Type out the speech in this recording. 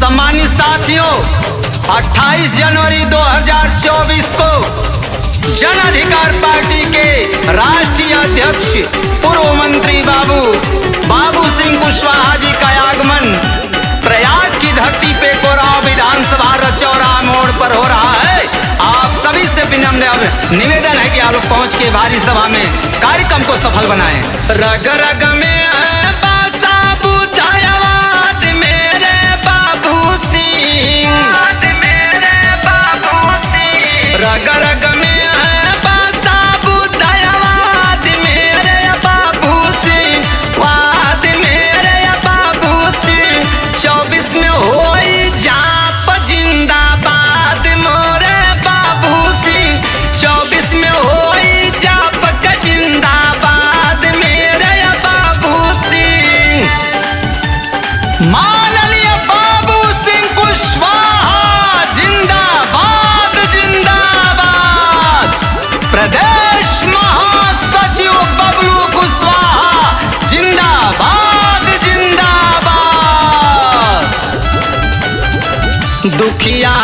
सम्मानित साथियों, 28 जनवरी 2024 को जन अधिकार पार्टी के राष्ट्रीय अध्यक्ष पूर्व मंत्री बाबू सिंह कुशवाहा जी का आगमन प्रयाग की धरती पे कोराव विधानसभा रचौरा मोड़ पर हो रहा है। आप सभी से विनम्र निवेदन है कि आप लोग पहुंच के भारी सभा में कार्यक्रम को सफल बनाएं। रग रग में रग रग में है बासा बुद्धयावाद मेरे बाबू सिंह, वाद मेरे बाबू सिंह। 24 में होई जाप जिंदाबाद मोरे बाबू सिंह, 24 में होई जाप का जिंदाबाद मेरे बाबू सिंह। माननीय बाबू सिंह कुशवाहा जिंदाबाद जिंदाबाद। प्रदेश महासचिव बबलू कुशवाहा जिंदाबाद जिंदाबाद। दुखिया